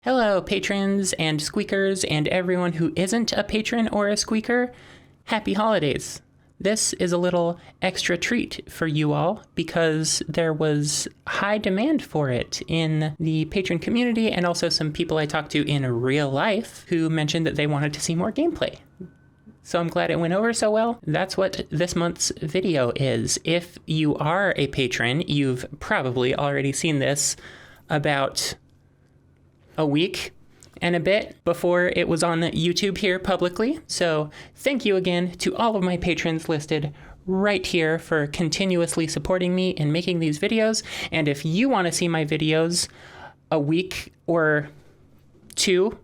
Hello, patrons and squeakers and everyone who isn't a patron or a squeaker. Happy holidays. This is a little extra treat for you all because there was high demand for it in the patron community and also some people I talked to in real life who mentioned that they wanted to see more gameplay. So I'm glad it went over so well. That's what this month's video is. If you are a patron, you've probably already seen this about a week and a bit before it was on YouTube here publicly. So thank you again to all of my patrons listed right here for continuously supporting me in making these videos. And if you want to see my videos a week or two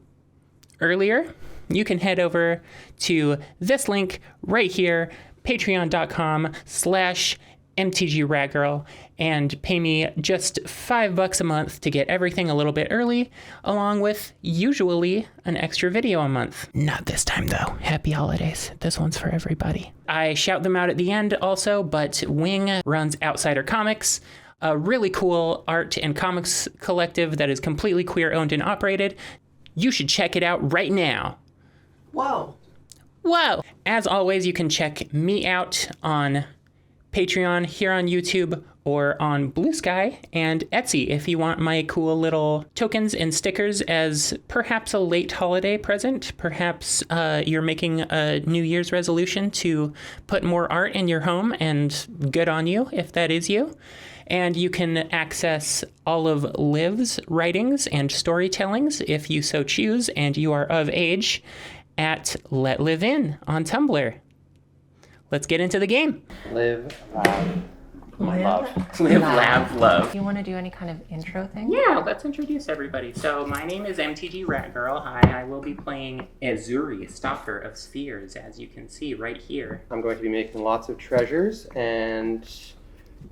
earlier, you can head over to this link right here, patreon.com/mtgragirl, and pay me just $5 a month to get everything a little bit early, along with usually an extra video a month. Not this time though. Happy holidays. This one's for everybody. I shout them out at the end also, but Wing runs Outsider Comics, a really cool art and comics collective that is completely queer owned and operated. You should check it out right now. Whoa. As always, you can check me out on Patreon, here on YouTube, or on Blue Sky and Etsy if you want my cool little tokens and stickers as perhaps a late holiday present. Perhaps you're making a New Year's resolution to put more art in your home, and good on you if that is you. And you can access all of Liv's writings and storytellings if you so choose and you are of age at LetLivIn on Tumblr. Let's get into the game. Live, laugh, love. Live, laugh, love. Do you want to do any kind of intro thing? Yeah, let's introduce everybody. So my name is MTG Ratgirl. Hi, I will be playing Azuri, Stalker of Spheres, as you can see right here. I'm going to be making lots of treasures and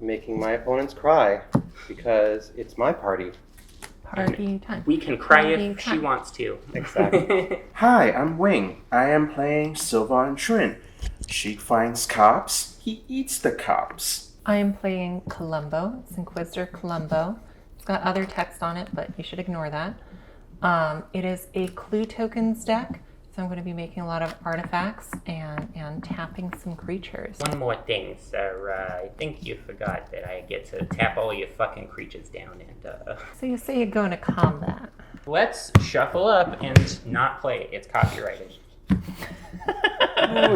making my opponents cry because it's my party. Party time. We can cry Party if she time. wants to. Exactly. Hi, I'm Wing. I am playing Sylvan Trin. She finds cops, he eats the cops. I am playing Columbo. It's Inquisitor Columbo. It's got other text on it, but you should ignore that. It is a clue tokens deck, so I'm going to be making a lot of artifacts and tapping some creatures. One more thing, sir. I think you forgot that I get to tap all your fucking creatures down and, So you say you're going to combat. Let's shuffle up and not play. It's copyrighted.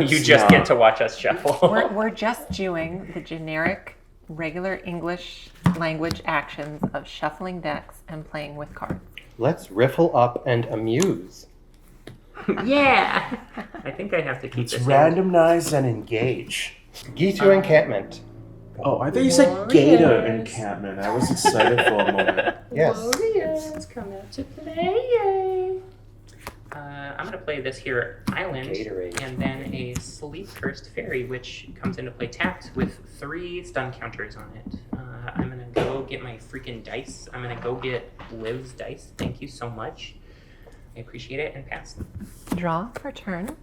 You just get to watch us shuffle. We're just doing the generic, regular English language actions of shuffling decks and playing with cards. Let's riffle up and amuse. Yeah! I think I have to keep It's this randomize and engage. Gitu encampment. Oh, I thought you said gator encampment. I was excited for a moment. Yes. Warriors, come out to play. I'm going to play this here island, Gatorade. and then a sleep cursed fairy, which comes into play tapped with 3 stun counters on it. I'm going to go get my freaking dice. I'm going to go get Liv's dice. Thank you so much. I appreciate it, and pass. Draw for turn.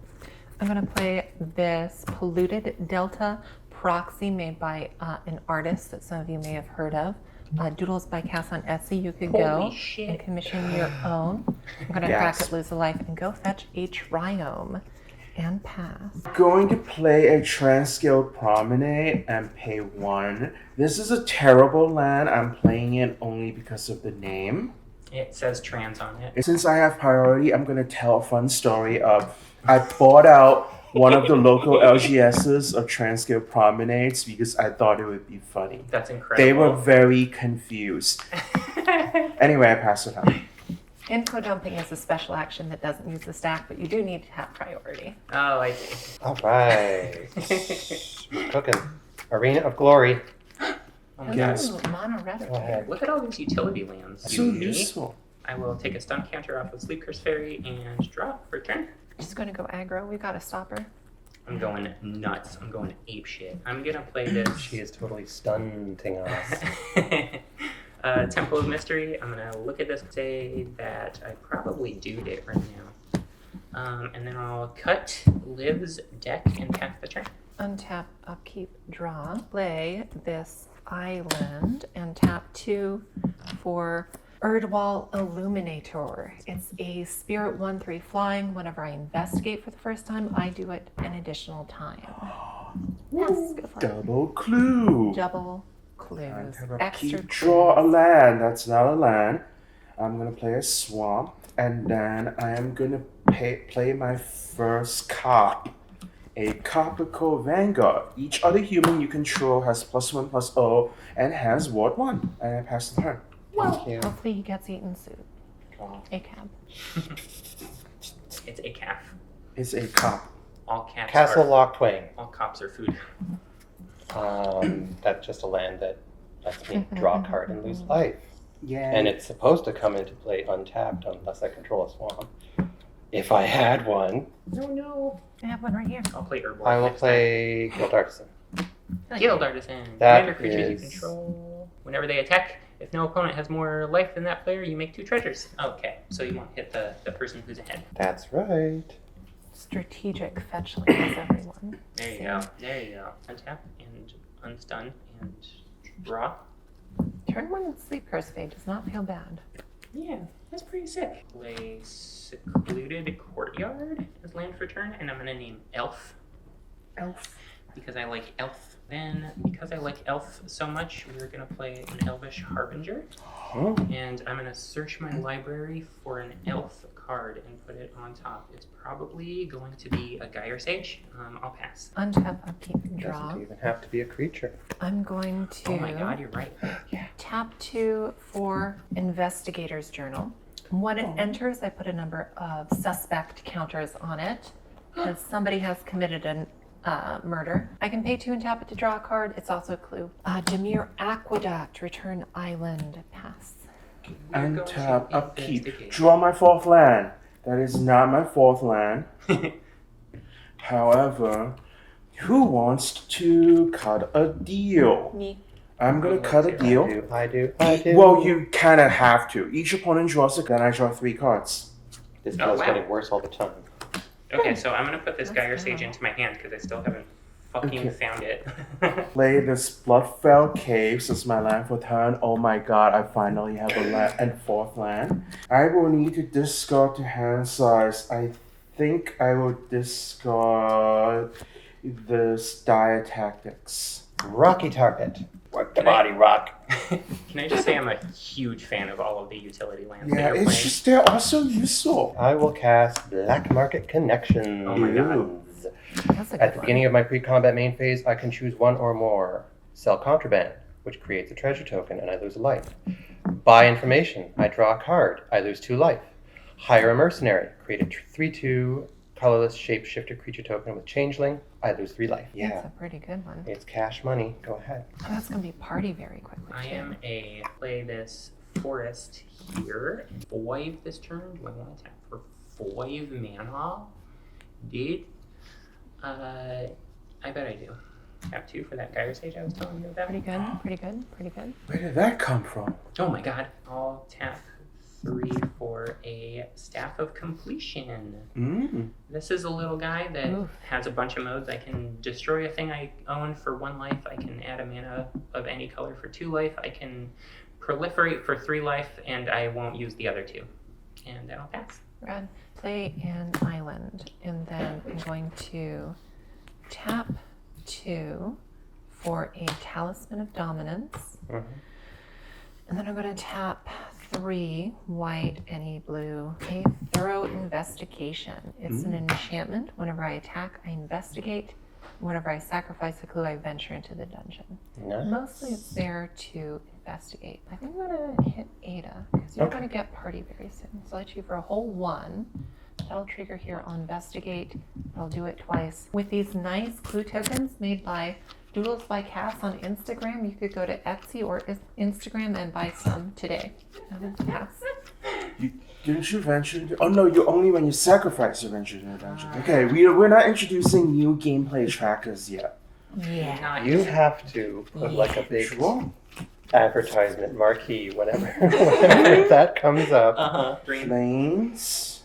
I'm going to play this Polluted Delta proxy made by an artist that some of you may have heard of. Doodles by Cass on Etsy. You could go Holy shit. and commission your own. I'm going to crack it, lose a life, and go fetch a Triome and pass. Going to play a Transcale Promenade and pay 1. This is a terrible land. I'm playing it only because of the name. It says trans on it. Since I have priority, I'm going to tell a fun story of I bought out one of the local LGSs of Transcale Promenades because I thought it would be funny. That's incredible. They were very confused. Anyway, I pass it on. Info dumping is a special action that doesn't use the stack, but you do need to have priority. Oh, I see. All right. Cooking. Arena of Glory. Oh my Yes. God. Mono red. Go ahead. Look at all these utility lands. So You me. useful. I will take a stun counter off of Sleep Curse Fairy and draw for turn. Just going to go aggro. We've got a stopper. I'm going nuts. I'm going ape shit. I'm gonna play this. She is totally stunting us. Temple of Mystery. I'm gonna look at this and say that I probably doed it right now. And then I'll cut Liv's deck and tap the turn. Untap, upkeep, draw. Play this island and tap 2 for Erdwall Illuminator. It's a Spirit 1/3 flying. Whenever I investigate for the first time, I do it an additional time. Yes, go for it. Double clue. Double clues. Have a Extra keep, draw a clues. land. That's not a land. I'm gonna play a swamp, and then I am gonna play my first cop. A Copical Vanguard. Each other human you control has +1/+0 and has ward 1. And I pass the turn. Thank you. Hopefully he gets eaten soon. A cab. It's a calf. It's a cop. All cats Castle are, Locktwain. all cops are food. That's just a land that lets me draw a card and lose life. Yeah. And it's supposed to come into play untapped unless I control a swamp. If I had one, No. I have one right here. I'll play Herbal. I will next play Guild Artisan. time. Guild Artisan. That Commander creatures you is- control. Whenever they attack, if no opponent has more life than that player, you make 2 treasures. Okay, so you want to hit the person who's ahead. That's right. Strategic fetch lands, everyone. There you go. There you go. Untap and unstun and draw. Turn 1 and Sleep Curse Fade does not feel bad. Yeah, that's pretty sick. Play Secluded Courtyard as land for turn, and I'm gonna name Elf. Elf. Because I like Elf. Then, because I like Elf so much, we're gonna play an Elvish Harbinger. Oh. And I'm gonna search my library for an Elf card and put it on top. It's probably going to be a Gyre Sage. I'll pass. Untap, upkeep, and draw. Doesn't even have to be a creature. I'm going to Oh my god, you're right. tap 2 for Investigator's Journal. When it enters, I put a number of suspect counters on it because somebody has committed a murder. I can pay 2 and tap it to draw a card. It's also a clue. Demir Aqueduct, return island, pass. We're going to Untap, upkeep. investigate. Draw my 4th land. That is not my 4th land. However, who wants to cut a deal? Me. I'm gonna cut a deal. I do. Well, you kind of have to. Each opponent draws a gun. I draw 3 cards. This Oh, deal's wow. getting worse all the time. Okay, so I'm gonna put this That's Gyre good. Sage into my hand because I still haven't fucking Okay. found it. Play this Bloodfell Caves as my land for turn. Oh my god, I finally have a land and 4th land. I will need to discard to hand size. I think I will discard this Dire Tactics. Rocky Target. Work the Can I- body, rock. Can I just say I'm a huge fan of all of the utility lands that Yeah, you're it's playing? just they're also useful. I will cast Black Market Connections. Oh my god. Ew. That's a At good the one. beginning of my pre-combat main phase, I can choose 1 or more. Sell Contraband, which creates a treasure token, and I lose a life. Buy Information, I draw a card, I lose 2 life. Hire a Mercenary, create a 3/2 colorless shapeshifter creature token with Changeling, I lose 3 life. That's Yeah, a pretty good one. it's cash money. Go ahead. Oh, that's going to be party very quickly. I too. am a play this forest here. 5 this turn. Do I want to attack for 5 mana? Dude? I bet I do. Tap 2 for that Gyre Sage I was telling you about. Pretty good, pretty good, pretty good. Where did that come from? Oh my god. I'll tap 3 for a Staff of Completion. Mm. This is a little guy that Oof. has a bunch of modes. I can destroy a thing I own for 1 life. I can add a mana of any color for 2 life. I can proliferate for 3 life, and I won't use the other 2. And then I'll pass. Rad. Play an island, and then I'm going to tap 2 for a Talisman of Dominance. Mhm. And then I'm going to tap 3 white, any blue, a Thorough Investigation. It's an enchantment. Whenever I attack, I investigate. Whenever I sacrifice a clue, I venture into the dungeon. Nice. Mostly it's there to investigate. I think I'm going to hit Ada because you're Okay. going to get party very soon. So I'll let you for a whole 1. That'll trigger here on investigate. I'll do it twice. With these nice clue tokens made by Doodles by Cass on Instagram, you could go to Etsy or Instagram and buy some today. Pass. Didn't you venture into... Oh no, you only when you sacrifice you venture into the dungeon. Okay, we're not introducing new gameplay trackers yet. Yeah. Not You have to put like a big Draw. advertisement marquee, whenever that comes up. Green. Planes.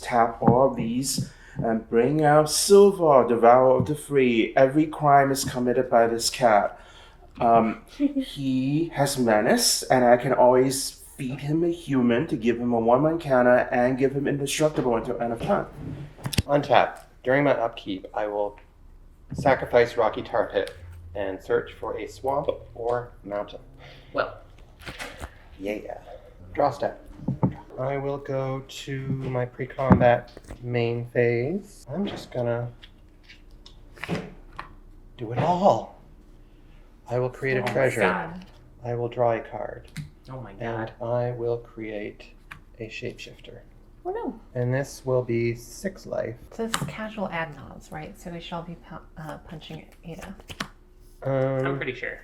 Tap all of these and bring out Silver, Devourer of the Free. Every crime is committed by this cat. He has menace, and I can always feed him a human to give him a 1/1 counter and give him indestructible until end of turn. Untap. During my upkeep, I will sacrifice Rocky Tar Pit and search for a swamp or mountain. Well, Yeah. Draw step. I will go to my pre-combat main phase. I'm just gonna do it all. I will create a treasure. God. I will draw a card. Oh my And god. I will create a shapeshifter. Oh no. And this will be 6 life. So this is casual ad nods, right? So we shall be punching Ada. I'm pretty sure.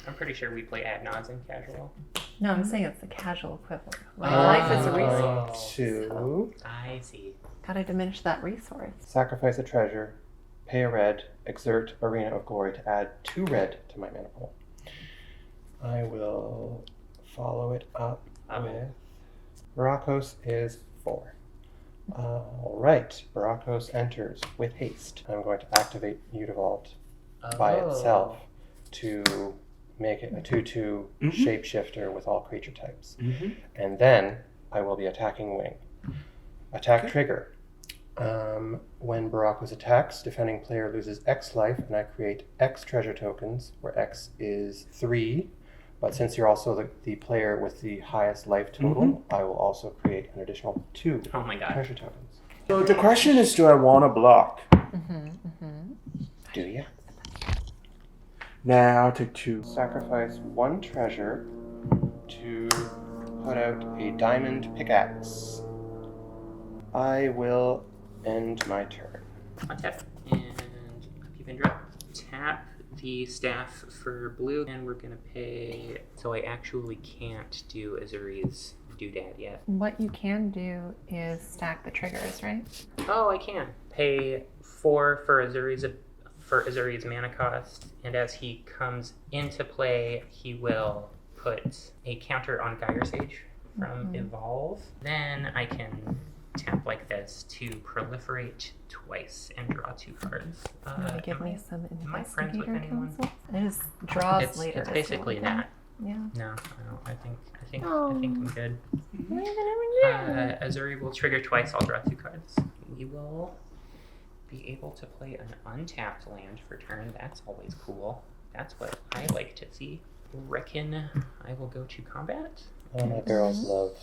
I'm pretty sure we play ad nods in casual. No, I'm saying it's the casual equivalent. Like life is a resource. To I see. Gotta diminish that resource. sacrifice a treasure, pay a red, exert Arena of Glory to add 2 red to my mana pool. I will follow it up with Barakos is 4. Alright, Barakos enters with haste. I'm going to activate Mutavault by itself to make it a 2/2 shapeshifter with all creature types. And then I will be attacking Wing. Attack trigger. When Barakos attacks, defending player loses X life, and I create X treasure tokens, where X is 3. But since you're also the player with the highest life total, I will also create an additional 2 Oh my god. treasure tokens. So the question is, do I want to block? Do ya? Now I'll take 2. Sacrifice 1 treasure to put out a diamond pickaxe. I will end my turn. Untap and upkeep and drop. Tap the staff for blue, and we're gonna pay. So I actually can't do Azuri's doodad yet. What you can do is stack the triggers, right? Oh, I can pay 4 for Azuri's mana cost, and as he comes into play, he will put a counter on Gyre Sage from Evolve. Then I can tap like this to proliferate twice and draw 2 cards. You want to give me some am I friends with investigator anyone? counsel? It is draws It's later. basically as well. that. Yeah. No, I don't. I think I'm good. Yeah. Azuri will trigger twice. I'll draw 2 cards. We will be able to play an untapped land for turn. That's always cool. That's what I like to see. Reckon I will go to combat. Oh, my girls love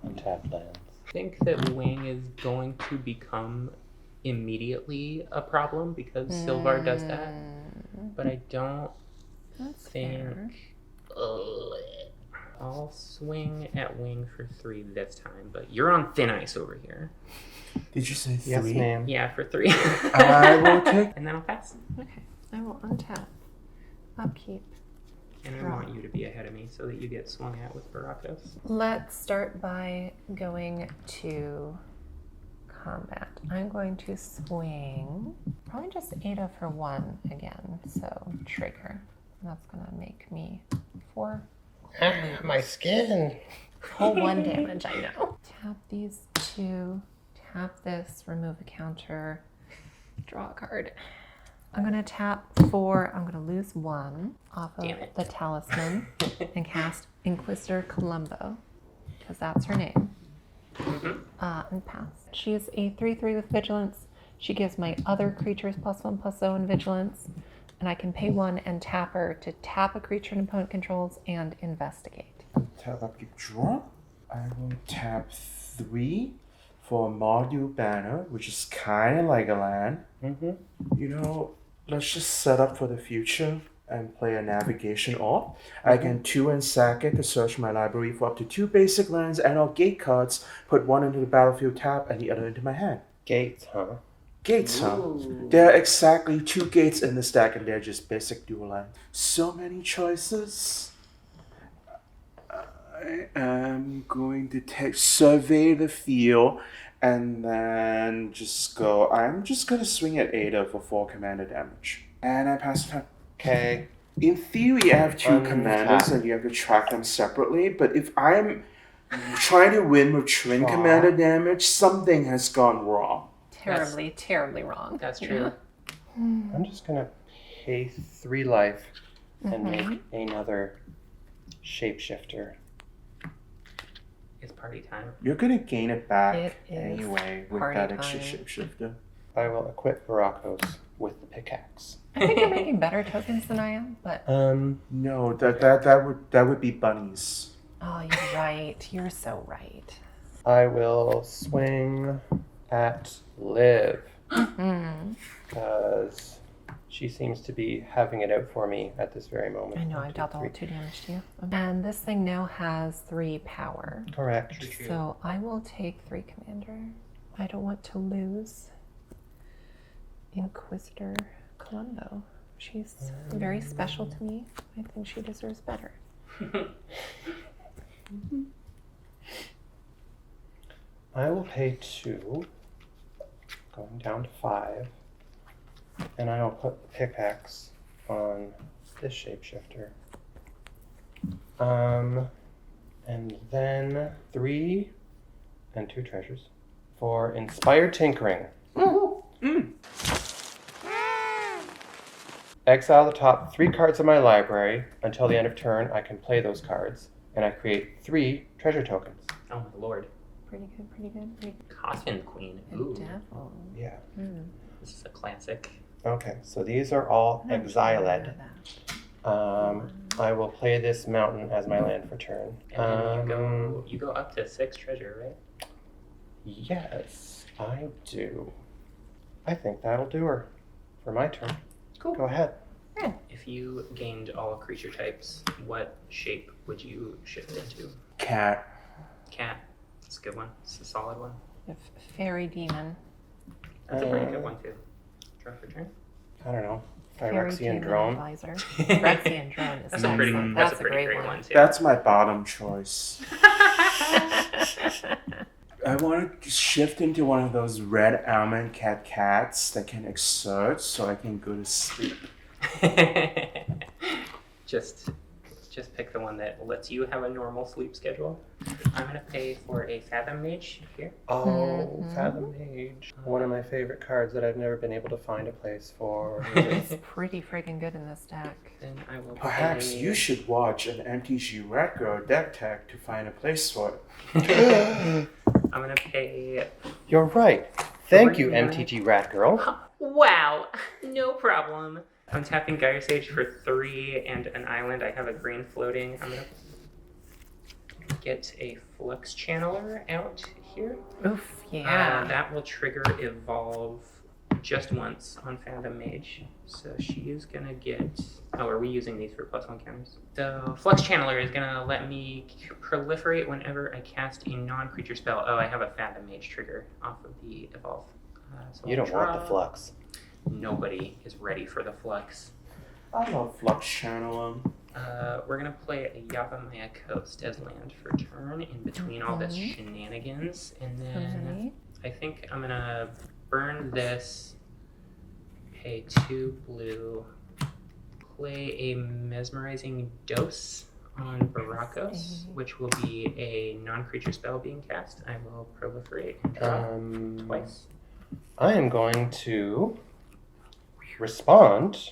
untapped lands. I think that Wing is going to become immediately a problem because Sylvar does that. But I don't That's think. fair. I'll swing at Wing for 3 this time, but you're on thin ice over here. Did you say 3? Yes, ma'am. Yeah, for 3. I will take. And then I'll pass. Okay. I will untap. Upkeep. And I want you to be ahead of me so that you get swung at with Barakos. Let's start by going to combat. I'm going to swing probably just Ada for 1 again. So trigger. That's gonna make me 4. My skin. Pull 1 damage, I know. Tap these 2. Tap this. Remove a counter. Draw a card. I'm gonna tap 4. I'm gonna lose 1 off of Damn it. the talisman and cast Inquisitor Columbo, because that's her name. And pass. She is a 3/3 with vigilance. She gives my other creatures +1/+0 in vigilance, and I can pay 1 and tap her to tap a creature an opponent controls and investigate. Tap upkeep draw. I will tap 3 for a module banner, which is kind of like a land. You know, let's just set up for the future and play a navigation orb. I can 2 and sack it to search my library for up to 2 basic lands and or gate cards, put 1 into the battlefield tap and the other into my hand. Gates, huh? Gates, huh? There are exactly 2 gates in the stack and they're just basic dual land. So many choices. I am going to survey the field and then just go. I'm just going to swing at Ada for 4 commander damage. And I pass the turn. Okay. In theory, I have 2 Untap. commanders and you have to track them separately, but if I'm trying to win with twin commander damage, something has gone wrong. Terribly, terribly wrong. That's true. I'm just gonna pay 3 life and make another shapeshifter. It's party time. You're gonna gain it back It is anyway with party that extra time. shapeshifter. I will equip Baracos with the pickaxe. I think you're making better tokens than I am, but No, that would be bunnies. oh, you're right. You're so right. I will swing at Liv Mm. because she seems to be having it out for me at this very moment. I know, One, I've two, dealt all three. 2 damage to you. And this thing now has 3 power. Correct. So I will take 3 commander. I don't want to lose Inquisitor Columbo. She's very special to me. I think she deserves better. I will pay 2, going down to 5, and I will put the pickaxe on this shapeshifter. And then 3 and 2 treasures for inspired tinkering. Exile the top 3 cards of my library. Until the end of turn, I can play those cards, and I create 3 treasure tokens. Oh my lord. Pretty good, pretty good. Pretty Coffin Queen. good. Ooh. Devil. Yeah. This is a classic. Okay, so these are all exiled. I will play this mountain as my land for turn. And then you go up to 6 treasure, right? Yes, I do. I think that'll do her for my turn. Cool. Go ahead. If you gained all creature types, what shape would you shift into? Cat. Cat. It's a good one. It's a solid one. Fairy demon. That's a pretty good one too. Draw for turn. I don't know. Fairy Phyrexian demon drone. advisor. Phyrexian drone is That's a pretty. excellent. That's a pretty great one too. That's my bottom choice. I want to shift into one of those red almond cats that can exert so I can go to sleep. Just pick the one that lets you have a normal sleep schedule. I'm gonna pay for a Fathom Mage here. Oh, Fathom Mage. One of my favorite cards that I've never been able to find a place for. It's pretty freaking good in this deck. Then I will Perhaps pay... you should watch an MTG Retro deck tech to find a place for it. I'm gonna pay... You're right. Thank you, 3 MTG Rat Girl. Wow, no problem. I'm tapping Gyre Sage for 3 and an island. I have a green floating. I'm gonna get a Flux Channeler out here. Oof, yeah. That will trigger Evolve just once on Fathom Mage. So she's gonna get... Oh, are we using these for +1 counters? So Flux Channeler is gonna let me proliferate whenever I cast a non-creature spell. Oh, I have a Fathom Mage trigger off of the Evolve. So You don't want the flux. Nobody is ready for the Flux. I love Flux Channel. We're gonna play a Yavimaya Coast as land for turn in between all this shenanigans, and then I think I'm gonna burn this, pay 2 blue, play a Mesmerizing Dose on Baracos, which will be a non-creature spell being cast. I will proliferate and draw twice. I am going to respond.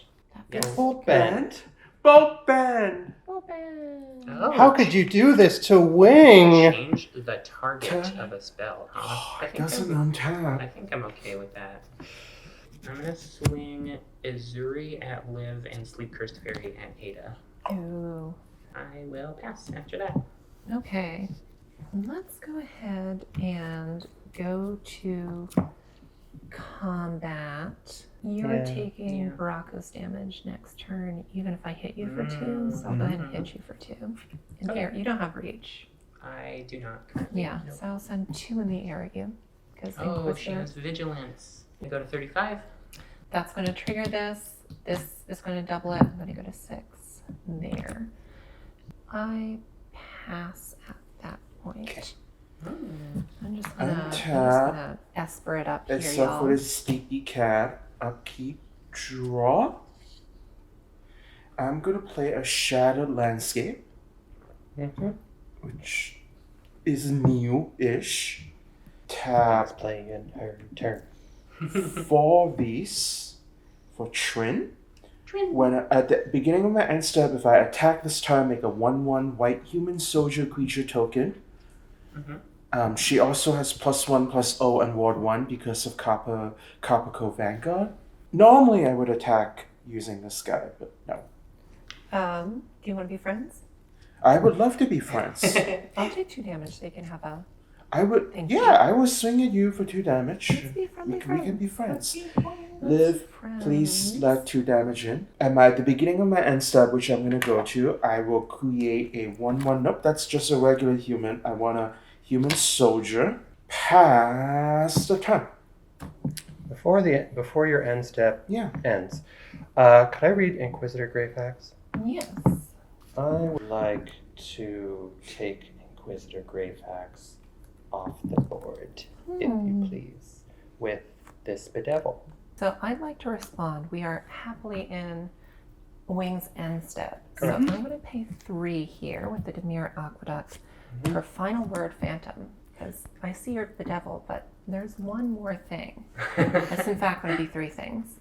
Bolt Bend. Bolt Bend! Oh, How could you do this to Wing? change the target of a spell? Huh? I Doesn't I untap. think I'm okay with that. I'm gonna swing Izuri at Liv and Sleep Cursed Fairy at Ada. Ooh. I will pass after that. Okay. Let's go ahead and go to combat. You're taking Baracos damage next turn, even if I hit you for 2. So I'll go ahead and hit you for 2. In the air. You don't have reach. I do not currently. Yeah, Nope. so I'll send 2 in the air at you. Because Oh, she has Vigilance. We go to 35. that's going to trigger this. This is going to double it. I'm going to go to 6 there. I pass at that point. Okay. I'm just gonna Untap. esper it up here, Except y'all. for this sneaky cat. Upkeep. Draw. I'm gonna play a Shattered Landscape, which is new-ish. Let's Tap play in her turn. 4 of these for Trin. When at the beginning of my end step, if I attack this turn, make a 1/1 white human soldier creature token. She also has +1/+0 and Ward 1 because of Copperco Vanguard. Normally I would attack using this guy, but no. Do you want to be friends? I would love to be friends. I'll do 2 damage so you can have a... I would, Thank yeah, you. I will swing at you for 2 damage. Let's be friendly We can be friends. friends. Let's be friends. Liv, please let 2 damage in. And at the beginning of my end step, which I'm going to go to, I will create a 1/1. Nope, that's just a regular human. I want a human soldier. Pass the turn. Before your end step Yeah. ends, could I read Inquisitor Greyfax? Yes. I would like to take Inquisitor Greyfax off the board, if you please, with this bedevil. So I'd like to respond. We are happily in Wing's end step. Correct. So I'm going to pay 3 here with the Demir Aqueduct for final word Phantom. Because I see you're the devil, but there's one more thing. It's in fact going to be 3 things.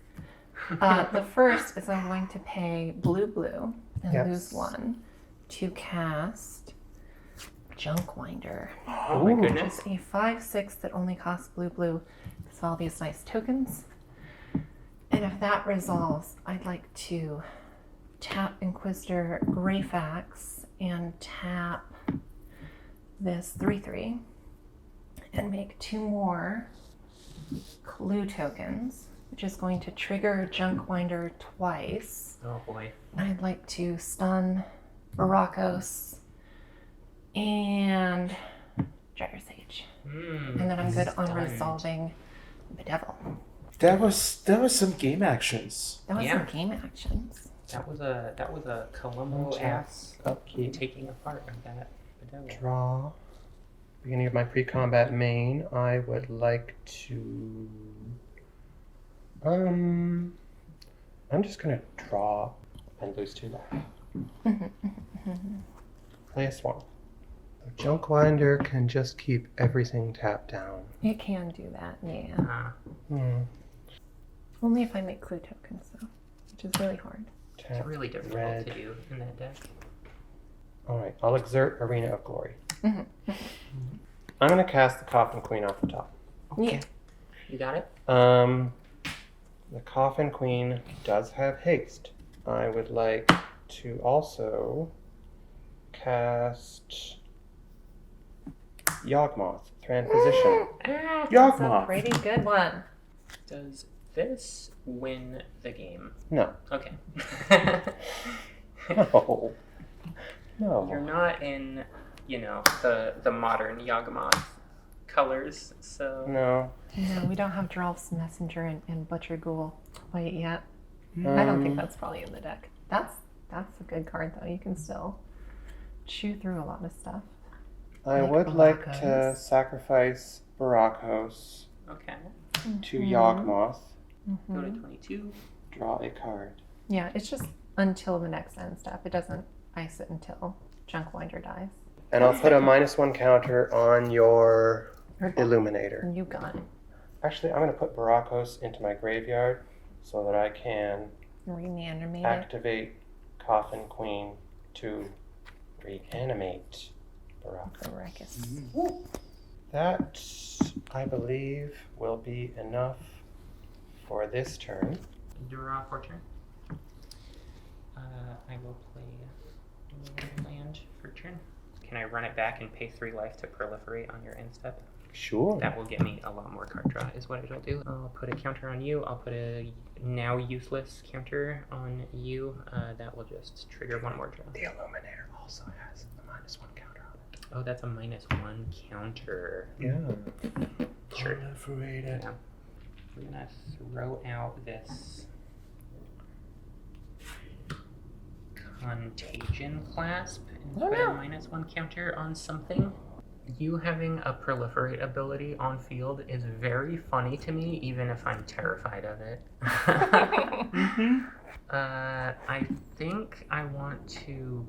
The first is I'm going to pay blue and Yes. lose 1 to cast Junkwinder. Oh my Ooh. Which goodness. is a 5/6 that only costs blue because of all these nice tokens. And if that resolves, I'd like to tap Inquisitor Greyfax and tap this 3/3 and make 2 more clue tokens, which is going to trigger Junkwinder twice. Oh boy. I'd like to stun Barakos and Gyre Sage. And then I'm good on Stunned. resolving Bedevil. That was some game actions. That was Yeah. some game actions. That was a Columbo ass Upkeep. taking apart of that bedevil. Draw. Beginning of my pre-combat main, I would like to... I'm just gonna draw and lose 2 life. Play a Swarm. Junkwinder can just keep everything tapped down. It can do that, yeah. Uh, Only if I make clue tokens, though, which is really hard. it's Tap really difficult red. to do in that deck. Alright, I'll exert Arena of Glory. I'm gonna cast the Coffin Queen off the top. Yeah. You got it? The Coffin Queen does have haste. I would like to also cast Yawgmoth, Thran Physician. That's a Yawgmoth. pretty good one. Does this win the game? No. Okay. No. You're No. not in, the modern Yawgmoth colors, so No. No, we don't have Drolf's Messenger and Butcher Ghoul quite yet. I don't think that's probably in the deck. That's a good card, though. You can still chew through a lot of stuff. I Like would like to Barakos. sacrifice Barakos okay. to Yawgmoth, Go to 22. draw a card. Yeah, it's just until the next end step. It doesn't ice it until Junkwinder dies. And I'll put a -1 counter on your Or Illuminator. you got it. Actually, I'm going to put Barakos into my graveyard so that I can Reanimate it. activate Coffin Queen to reanimate Barakos. Barakos. That, I believe, will be enough for this turn. Draw for turn. I will play land for turn. Can I run it back and pay 3 life to proliferate on your end step? Sure. That will get me a lot more card draw, is what it'll do. I'll put a counter on you. I'll put a now useless counter on you. That will just trigger 1 more draw. The Illuminator also has a -1 counter on it. Oh, that's a -1 counter. Yeah. Sure. Proliferated. Yeah. We're gonna throw out this Contagion Clasp and Oh, put no. a -1 counter on something. You having a proliferate ability on field is very funny to me, even if I'm terrified of it. I think I want to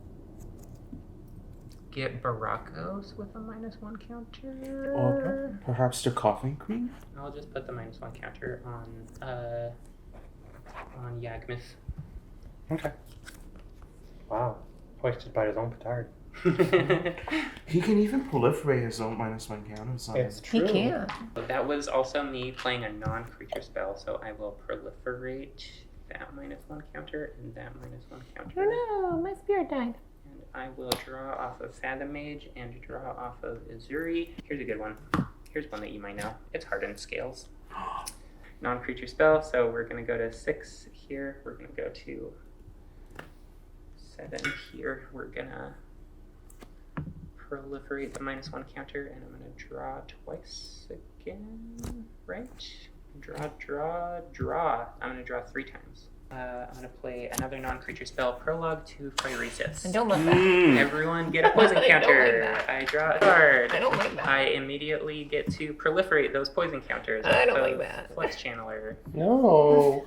get Barakos with a -1 counter. Or perhaps the Coffin Queen? I'll just put the -1 counter on Yagmoth. Okay. Wow. Hoisted by his own petard. He can even proliferate his own -1 counters on It's it. true. He can. That was also me playing a non-creature spell, so I will proliferate that -1 counter and that -1 counter. Oh no, my spirit died. And I will draw off of Fathom Mage and draw off of Azuri. Here's a good one. Here's one that you might know. It's Hardened Scales. Non-creature spell, so we're going to go to 6 here. We're going to go to 7 here. We're going to proliferate the -1 counter, and I'm going to draw twice again, right? Draw. I'm going to draw 3 times. I'm going to play another non-creature spell, Prologue to Fiery Siths. And don't look back. Everyone get a poison I don't counter. like that. I draw a card. I don't like that. I immediately get to proliferate those poison counters. I don't off like of that. Flex Channeler. No.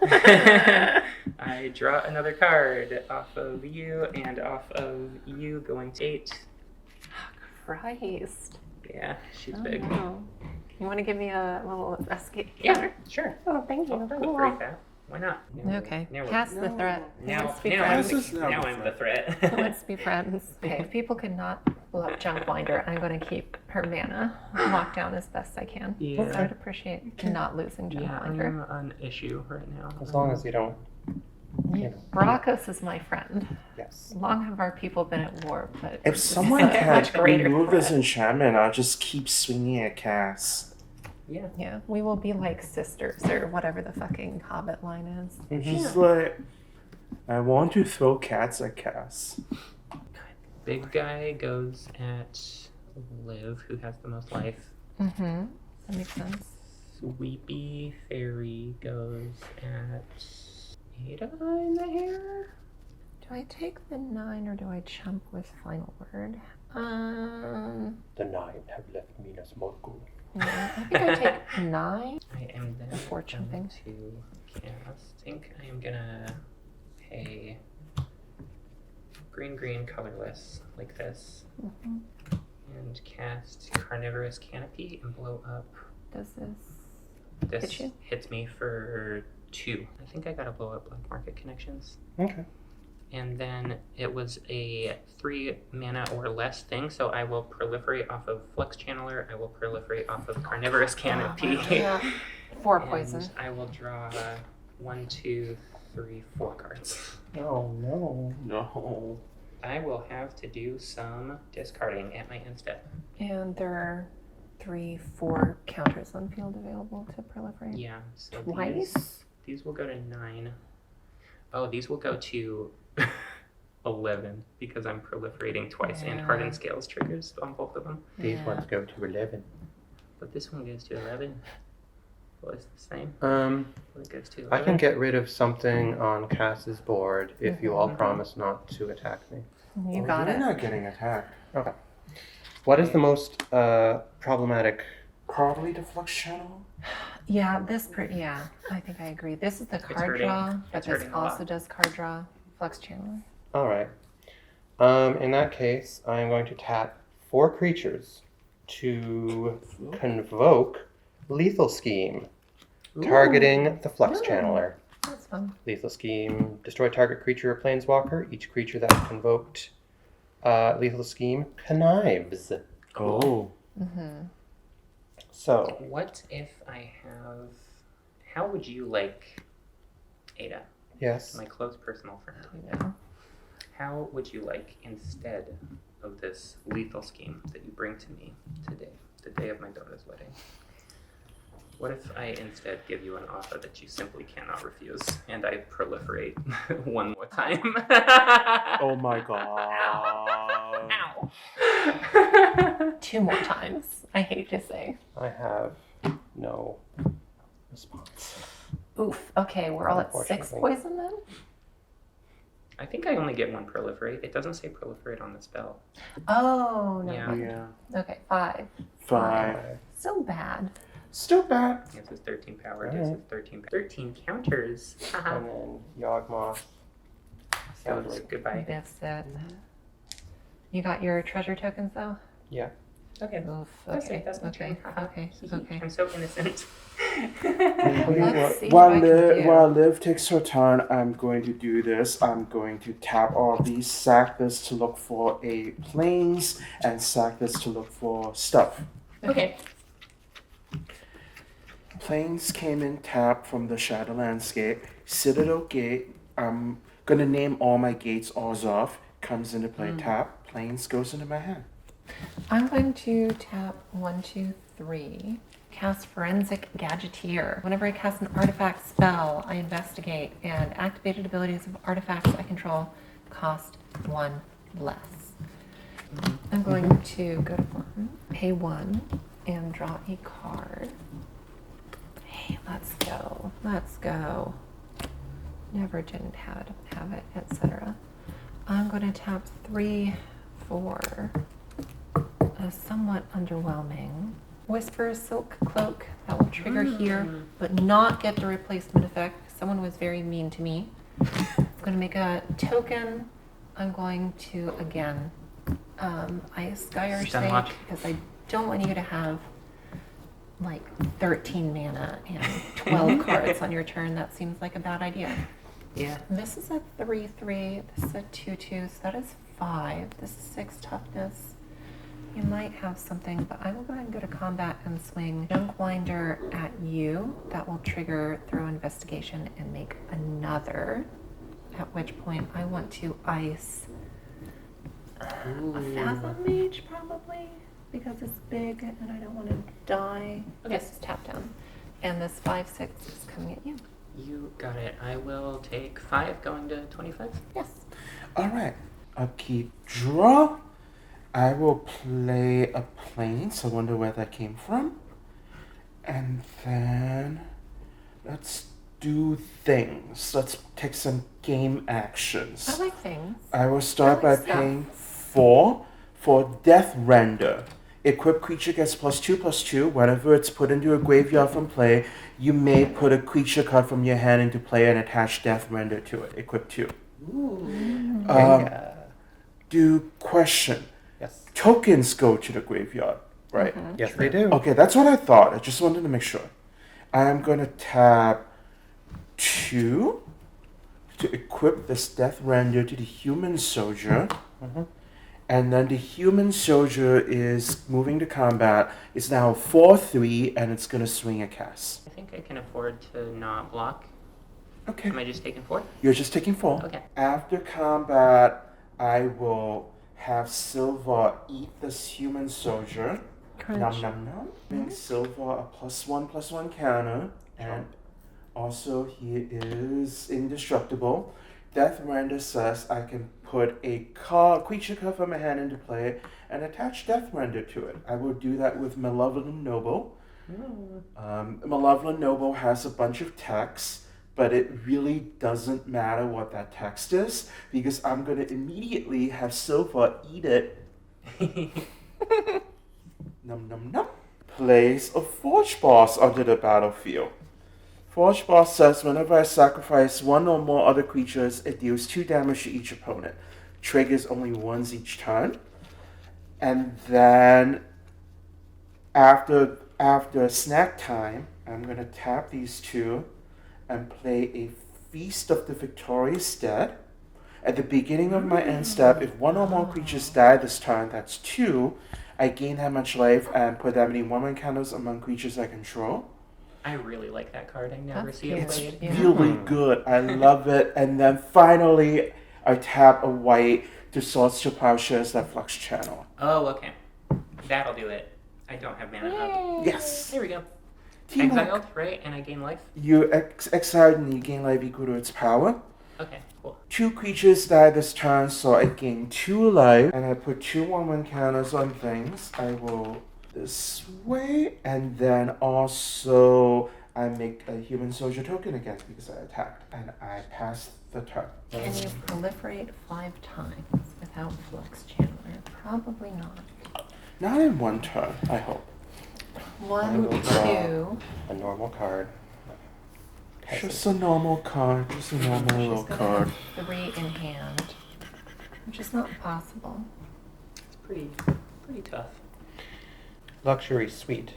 I draw another card off of you and off of you, going to 8. Christ. Yeah, she's Oh, big. no. You want to give me a little escape Yeah, counter? sure. Oh, thank I'll you. proliferate that. Why not? Okay. Now we're- Cast the threat. Now, Let's be now, I'm, friends. the, now I'm the threat. Let's be friends. Okay, if people cannot pull up Junk Blinder, I'm going to keep her mana locked down as best I can. Yeah. I would appreciate not losing Junk Yeah, Blinder. I'm an issue right now. As long as you don't, you know. Brakos is my friend. Yes. Long have our people been at war, but If this is someone a can much greater remove this threat. enchantment, I'll just keep swinging at Cass. Yeah. Yeah, we will be like sisters or whatever the fucking Hobbit line is. He's like, I want to throw cats at Cass. Big guy goes at Liv, who has the most life. Mm-hmm. That makes sense. Sweepy Fairy goes at Ada in the hair. Do I take the 9 or do I chump with final word? The 9 have left Minas Morgul. No, I think I take 9. I am then Before jumping. going to cast. I think I am gonna pay green, colorless, like this, Mhm. and cast Carnivorous Canopy and blow up. Does this? This Hit you? hits me for 2. I think I gotta blow up Black Market Connections. Okay. And then it was a 3 mana or less thing, so I will proliferate off of Flux Channeler, I will proliferate off of Carnivorous Canopy. Yeah. 4 and poison. I will draw 1, 2, 3, 4 cards. Oh no. No. I will have to do some discarding at my end step. And there are 3, 4 counters on field available to proliferate. Yeah, so Twice? these will go to 9. Oh, these will go to 11 because I'm proliferating twice and Yeah. Hardened Scales triggers on both of them. These Yeah. ones go to 11. But this one goes to 11. Well, it's the same. Well, It goes to 11. I can get rid of something on Cass's board if you all Mhm. promise not to attack me. You got You're it. not getting attacked. Okay. What is the most problematic? Probably the flux channel. Yeah, yeah, I think I agree. This is the card hurting. draw, but It's this hurting a lot. also does card draw. Flux Channeler. All right. In that case, I am going to tap 4 creatures to convoke Lethal Scheme, targeting the Flux Ooh. Channeler. That's fun. Lethal Scheme, destroy target creature or planeswalker. Each creature that convoked Lethal Scheme connives. Oh. Mm-hmm. So, What if I have. How would you like Ada, yes. my close personal friend? Yeah. How would you like, instead of this lethal scheme that you bring to me today, the day of my daughter's wedding, what if I instead give you an offer that you simply cannot refuse, and I proliferate one more time? Oh my god. Ow! 2 more times. I hate to say. I have no response. Oof. Okay, we're all at 6 Unfortunately. poison then? I think I only get 1 proliferate. It doesn't say proliferate on the spell. Oh, no. Yeah. Yeah. Okay, 5. 5. Still bad. Still bad. It says 13 power. It Alright. says 13. 13 counters. And then Yawgmoth. Goes goodbye. That's it. You got your treasure tokens though? Yeah. Okay. Oof, Okay, that's my turn. okay. I'm so innocent. Let's see While what I can do. While Liv takes her turn, I'm going to do this. I'm going to tap all of these, sack this to look for a planes, and sack this to look for stuff. Okay. Planes came in tapped from the shadow landscape. Citadel gate. I'm gonna name all my gates Orzov. Comes into play. Tap. Planes goes into my hand. I'm going to tap 1, 2, 3. Cast Forensic Gadgeteer. Whenever I cast an artifact spell, I investigate, and activated abilities of artifacts I control cost 1 less. I'm going to go to 1, pay 1, and draw a card. Hey, let's go. Let's go. Never didn't have it, etc. I'm going to tap 3 for a somewhat underwhelming Whisper Silk Cloak. That will trigger here, but not get the replacement effect. Someone was very mean to me. I'm going to make a token. I'm going to, again, Ice Skyr Sake, because I don't want you to have like 13 mana and 12 cards on your turn. That seems like a bad idea. Yeah. This is a 3/3. This is a 2/2. So that is 5. This is 6 toughness. You might have something, but I will go ahead and go to combat and swing Junkwinder at you. That will trigger throw investigation and make another. At which point I want to ice a Fathom Mage probably, because it's big and I don't want to die. Okay. This is tap down. And this 5/6 is coming at you. You got it. I will take 5 going to 25. Yes. Alright. Upkeep draw. I will play a Plains. I wonder where that came from. And then let's do things. Let's take some game actions. I like things. I will start I by like stuff. paying 4 for Death Render. Equipped creature gets +2/+2. Whenever it's put into a graveyard from play, you may put a creature card from your hand into play and attach Death Render to it. Equip 2. Do question. Yes. Tokens go to the graveyard, right? Yes, they do. Okay, that's what I thought. I just wanted to make sure. I'm going to tap 2 to equip this Death Render to the Human Soldier. And then the Human Soldier is moving to combat. It's now 4/3, and it's going to swing a cast. I think I can afford to not block. Okay. Am I just taking 4? You're just taking 4. Okay. After combat, I will have Silver eat this Human Soldier. Crunch. Nom nom nom. Giving Silver a +1/+1 counter. And also he is indestructible. Death Render says I can put a creature card from my hand into play and attach Death Render to it. I will do that with Malevolent Noble. Malevolent Noble has a bunch of text, but it really doesn't matter what that text is because I'm going to immediately have Silver eat it. Num num num. Place a Forge Boss onto the battlefield. Forge Boss says whenever I sacrifice one or more other creatures, it deals 2 damage to each opponent. Triggers only once each turn. And then after snack time, I'm going to tap these 2 and play a Feast of the Victorious Dead. At the beginning of my end step, if one or more creatures die this turn, that's 2, I gain that much life and put that many 1/1 counters among creatures I control. I really like that card. I never That's see it cute. played. Yeah. Really good. I love it. And then finally, I tap a white to source to Plowshares that Flux Channel. Oh, okay. That'll do it. I don't have mana up. Yes. There we go. Teamwork. Exiled, right? And I gain life? You exiled and you gain life equal to its power. Okay, cool. 2 creatures die this turn, so I gain 2 life. And I put 2 1/1 counters on things. I will this way. And then also I make a Human Soldier token again because I attacked. And I pass the turn. Can you proliferate 5 times without Flux Channeler? Probably not. Not in one turn, I hope. 1, will draw 2. a normal card. Just a normal card. Just a normal little She's gonna card. have 3 in hand, which is not possible. It's pretty tough. luxury suite.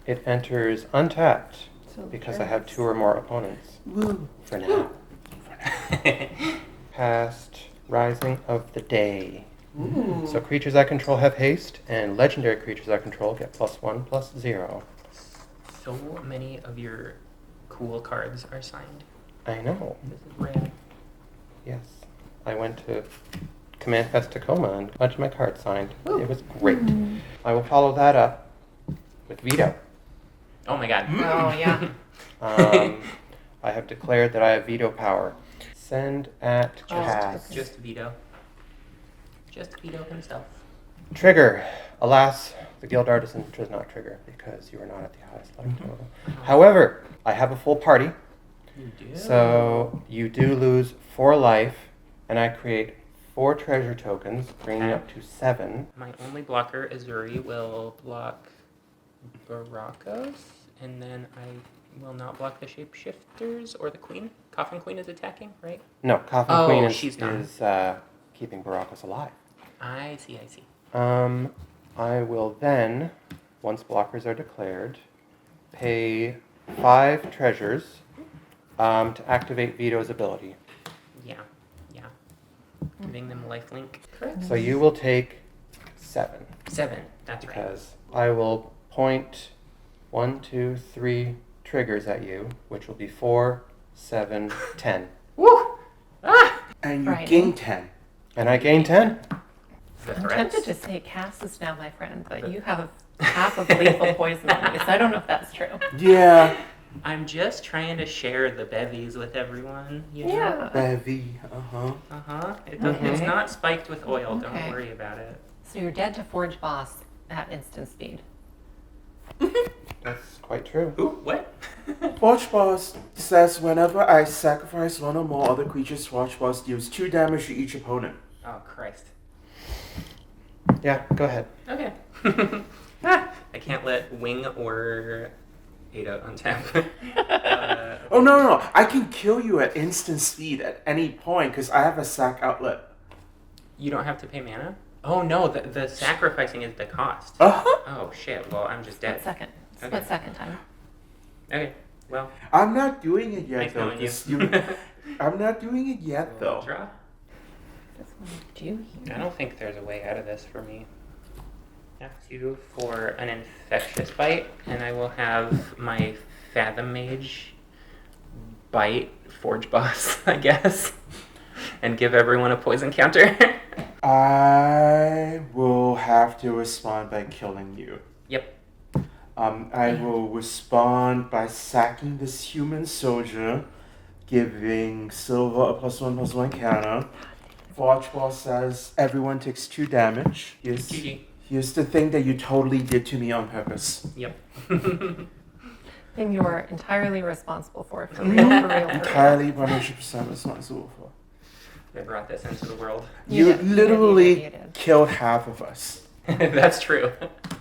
It enters untapped So because I have curious. 2 or more opponents. Woo. For now. Past rising of the day. Ooh. So creatures I control have haste, and legendary creatures I control get +1/+0. So many of your cool cards are signed. I know. This is rad. Yes. I went to Command Fest Tacoma and a bunch of my cards signed. Ooh. It was great. I will follow that up with veto. Oh my god. Oh, yeah. I have declared that I have veto power. Send at cast. Just veto. Just veto himself. Trigger. Alas, the guild artisan does not trigger because you are not at the highest level total. However, I have a full party, You do. so you do lose 4 life, and I create 4 treasure tokens, bringing it up to 7. My only blocker, Azuri, will block Baracos, and then I will not block the shapeshifters or the queen. Coffin Queen is attacking, right? No, Coffin Oh, Queen she's not. is keeping Baracus alive. I see, I see. I will then, once blockers are declared, pay 5 treasures to activate Veto's ability. Yeah, yeah. Giving them lifelink. Correct. So you will take 7, 7, that's right. because I will point 1, 2, 3 triggers at you, which will be 4, 7, 10. Woo! Ah! And you Friday. gain 10. And I gain 10. The I'm threats. tempted to say cast is now my friend, but you have half of lethal poison on you, so I don't know if that's true. Yeah. I'm just trying to share the bevies with everyone. You know? Yeah. Bevy. Uh-huh. Uh-huh. It's Okay. not spiked with oil. Don't Okay. worry about it. So you're dead to Forge Boss at instant speed. That's quite true. Ooh, what? Watch Boss says whenever I sacrifice 1 or more other creatures, Watch Boss deals 2 damage to each opponent. Oh, Christ. Yeah, go ahead. Okay. I can't let Wing or Ada untap. Oh, no. I can kill you at instant speed at any point because I have a sack outlet. You don't have to pay mana? Oh, no, the sacrificing is the cost. Uh-huh. Oh, shit. Well, I'm just Split dead. second. Split Okay. second time. Okay, well, I'm not doing it yet, nice though. knowing you. 'Cause I'm not doing it yet, though. Draw. That's what I do I here. don't think there's a way out of this for me. Have to for an infectious bite, and I will have my Fathom Mage bite Forge Boss, I guess, and give everyone a poison counter. I will have to respond by killing you. Yep. I will respond by sacking this human soldier, giving Silver a +1/+1 counter. Watch Boss says everyone takes 2 damage. GG. Here's the thing that you totally did to me on purpose. Yep. Thing you're entirely responsible for real, for real. Entirely 100% responsible for. I brought this into the world. You did, literally you did. killed half of us. That's true.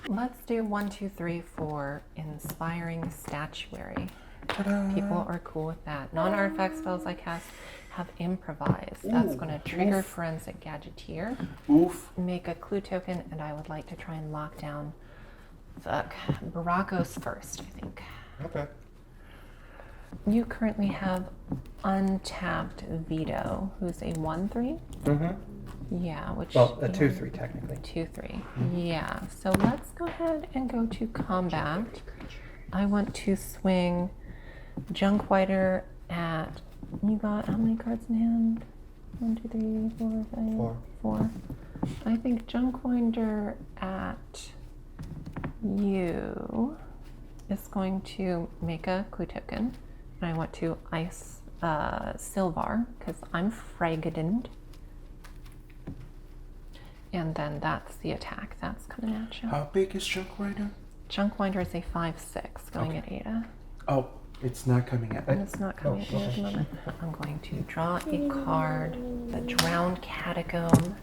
Let's do 1, 2, 3, 4 inspiring statuary. Ta-da. People are cool with that. Non-artifact spells I cast have improvise. That's Ooh, going to trigger oof. forensic gadgeteer. Oof. Make a clue token, and I would like to try and lock down Baracos first, I think. Okay. You currently have untapped Veto, who's a 1/3. Mm-hmm. Yeah, which Well, a 2/3 technically. 2/3. Yeah. So let's go ahead and go to combat. I want to swing Junkwhiter at. You got how many cards in hand? 1, 2, 3, 4, 5, 4. 4. I think Junkwhiter at you is going to make a clue token. And I want to ice Silvar because I'm frightened. And then that's the attack. That's coming at you. How big is Junkwhiter? Chunkwinder is a 5/6 going at Ada. Oh, it's not coming at And it's not coming at me at the moment. I'm going to draw a card, the Drowned Catacomb.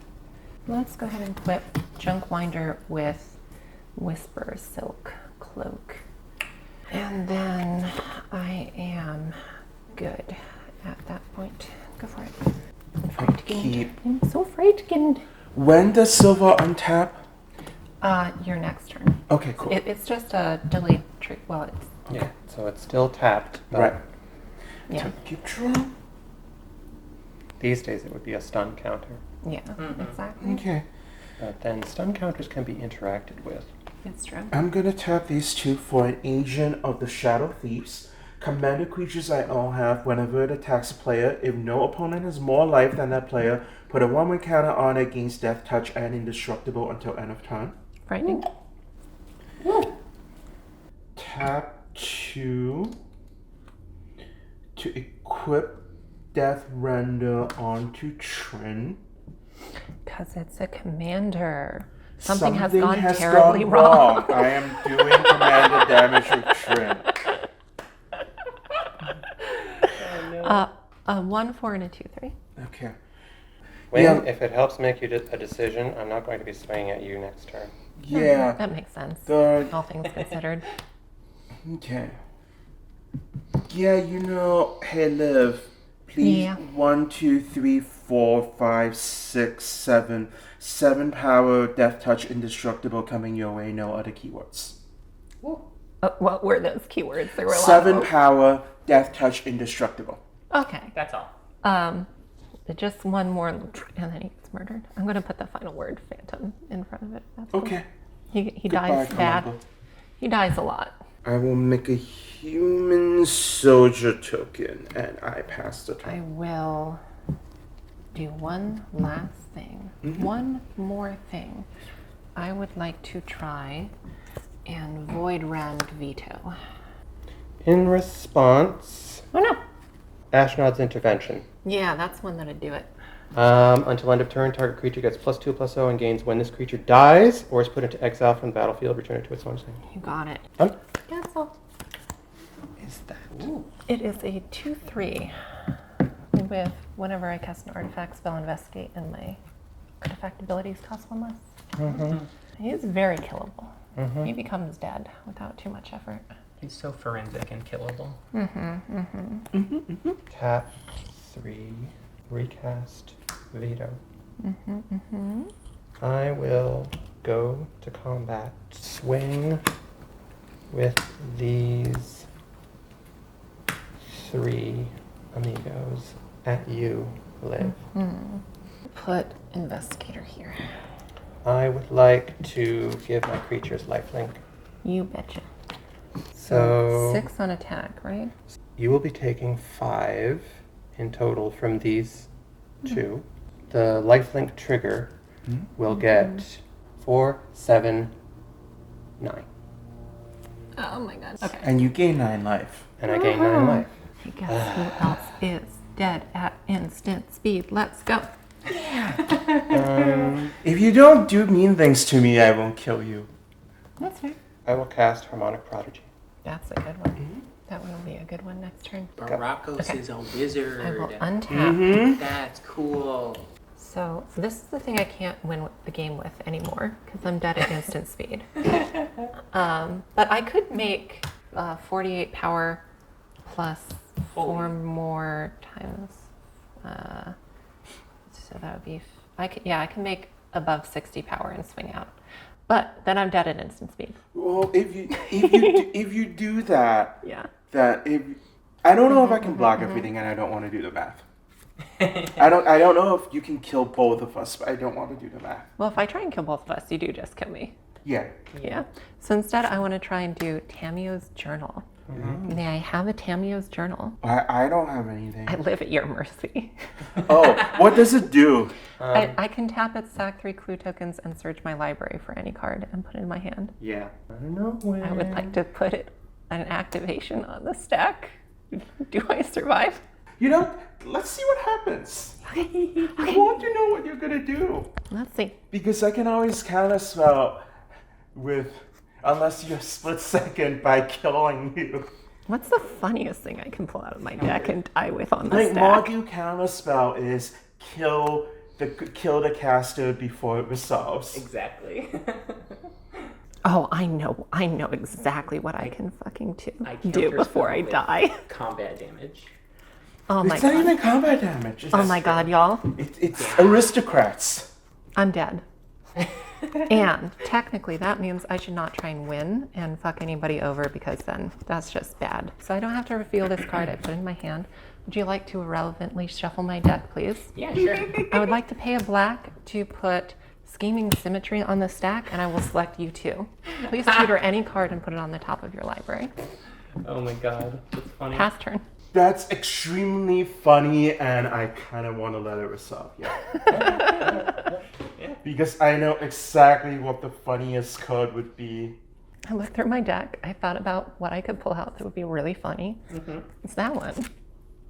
Let's go ahead and equip Junkwinder with Whisper Silk Cloak. And then I am good at that point. Go for it. I'm frightened. Keep. I'm so frightened. When does Silver untap? Your next turn. Okay, cool. It's just a delayed trick. Well, it's Yeah, so it's still tapped, but Right. yeah, So keep drawing. these days it would be a stun counter. yeah, exactly. Okay. But then stun counters can be interacted with. It's true. I'm gonna tap these two for an agent of the Shadow Thieves. Commander creatures I all have, whenever it attacks a player, if no opponent has more life than that player, put a 1/1 counter on it against Death Touch and indestructible until end of turn. Frightening. Tap 2 to equip Death Render onto Trin. Because it's a commander. Something has gone has terribly gone wrong. I am doing commander damage with Trin. A 1, 4, and a 2, 3. Okay. Wayne, Yeah. if it helps make you a decision, I'm not going to be swinging at you next turn. Yeah. That makes sense. The All things considered. Okay. Yeah, hey Liv, please. Yeah. 1, 2, 3, 4, 5, 6, 7. 7 power, Death Touch, indestructible coming your way, no other keywords. What were those keywords? There were a lot 7 of them. power, Death Touch, indestructible. Okay. That's all. Just one more, and then he gets murdered. I'm going to put the final word, Phantom, in front of it. That's cool. Okay. He Goodbye, dies bad. Commander. He dies a lot. I will make a human soldier token, and I pass the I turn. will do one last thing. One more thing. I would like to try and void rend veto. In response, Oh no. Ashnod's Intervention. Yeah, that's one that'd do it. Until end of turn, target creature gets +2/+0 and gains when this creature dies or is put into exile from the battlefield, return it to its owner's name. You got it. Done? That's all. Is that? It is a 2/3 with whenever I cast an artifact, spell, investigate, and my artifact abilities cost 1 less. He is very killable. He becomes dead without too much effort. He's so forensic and killable. Tap 3, recast, veto. I will go to combat, swing with these 3 amigos at you, Liv. Put investigator here. I would like to give my creatures lifelink. You betcha. So 6 on attack, right? you will be taking 5 in total from these 2. The lifelink trigger will get 4, 7, 9. Oh my god. Okay. And you gain 9 life. And I gain 9 life. Hey, guess who else is dead at instant speed? Let's go. If you don't do mean things to me, I won't kill you. That's fair. I will cast Harmonic Prodigy. That's a good one. That one will be a good one next turn. Baracos Okay. is a wizard. I will untap. That's cool. So this is the thing I can't win the game with anymore because I'm dead at instant speed. But I could make 48 power plus 4 more times. So that would be. I can make above 60 power and swing out. But then I'm dead at instant speed. Well, if you do that, Yeah. I don't know if I can block everything, and I don't want to do the math. I don't know if you can kill both of us, but I don't want to do the math. Well, if I try and kill both of us, you do just kill me. Yeah. Yeah. So instead, I want to try and do Tamio's journal. May I have a Tamio's journal? I don't have anything. I live at your mercy. Oh, what does it do? I can tap it, sack 3 clue tokens, and search my library for any card and put it in my hand. Yeah. I don't know when. I would like to put it an activation on the stack. Do I survive? Let's see what happens. I want to know what you're gonna do. Let's see. Because I can always counter spell unless you're split second by killing you. What's the funniest thing I can pull out of my deck and die with on the Like stack? module counter spell is kill the caster before it resolves. Exactly. Oh, I know exactly what I can fucking I do before I counterspell with die. Combat damage. Oh my It's not god. even combat damage. Oh my god, y'all. It's aristocrats. I'm dead. And technically that means I should not try and win and fuck anybody over because then that's just bad. So I don't have to reveal this card I put in my hand. Would you like to irrelevantly shuffle my deck, please? Yeah, sure. I would like to pay a black to put Scheming Symmetry on the stack, and I will select you too. Please tutor any card and put it on the top of your library. Oh my god, that's funny. Pass turn. That's extremely funny, and I kind of want to let it resolve. Yeah. Because I know exactly what the funniest card would be. I looked through my deck. I thought about what I could pull out that would be really funny. It's that one.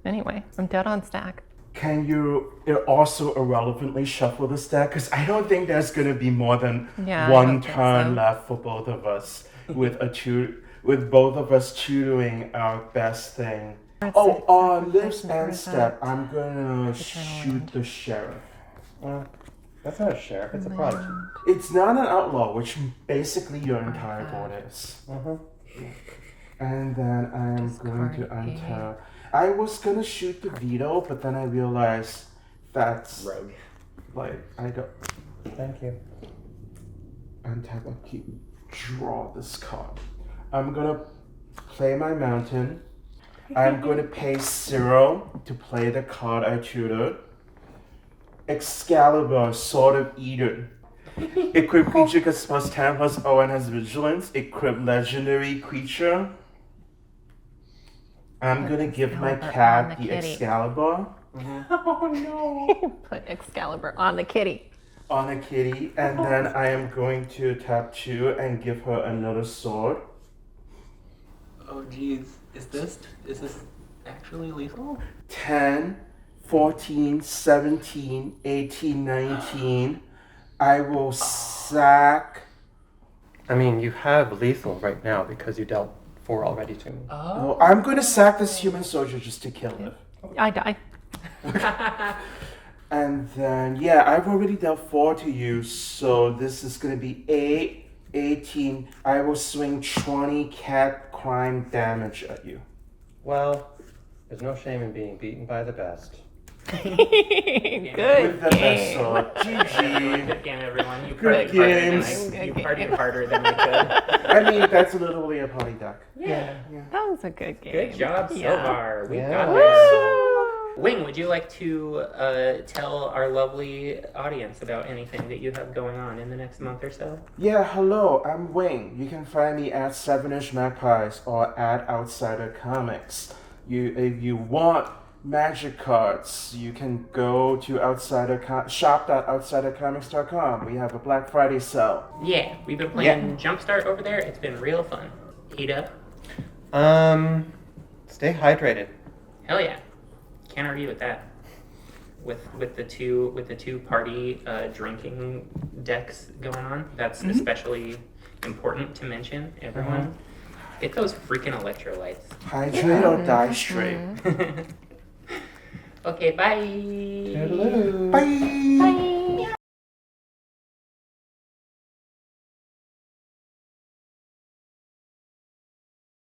Anyway, I'm dead on stack. Can you also irrelevantly shuffle the stack? Because I don't think there's going to be more than Yeah, I one don't think turn so. left for both of us with both of us tutoring our best thing. Lives and step. I'm gonna shoot the sheriff. That's not a sheriff, it's a prodigy. It's not an outlaw, which basically your entire board is. And then I'm going to untap. I was gonna shoot the veto, but then I realized that's Rogue. like I don't. Thank you. Untap. Okay, draw this card. I'm gonna play my mountain. I'm going to pay 0 to play the card I tutored. Excalibur, Sword of Eden. Equip creature gets +10/+0 and has vigilance. Equip legendary creature. I'm gonna give my Excalibur on cat the the kitty. Excalibur Oh no. Put Excalibur on the kitty. on a kitty, and then I am going to tap 2 and give her another sword. Oh jeez. Is this actually lethal? 10, 14, 17, 18, 19. I will sack. I mean, you have lethal right now because you dealt 4 already to me. Oh, I'm going to sack this human soldier just to kill him. I die. And then, yeah, I've already dealt 4 to you, so this is going to be 8, 18. I will swing 20 cat crime damage at you. Well, there's no shame in being beaten by the best. Good With the best game. sword. GG. Good game, everyone. You Good partied harder than games. you partied harder than I could. I mean, that's literally a potty duck. Yeah. That was a good game. Good job so Yeah. far. We Yeah. got this. Wing, would you like to tell our lovely audience about anything that you have going on in the next month or so? Yeah, hello, I'm Wing. You can find me at 7ish Magpies or at Outsider Comics. If you want magic cards, you can go to shop.outsidercomics.com. We have a Black Friday sale. Yeah, we've been playing Jumpstart over there. It's been real fun. Ada? Stay hydrated. Hell yeah. Can't argue with that. With the two party drinking decks going on, that's especially important to mention. Everyone, get those freaking electrolytes. Hydrate or die straight. Okay, bye. Toodaloo. Bye!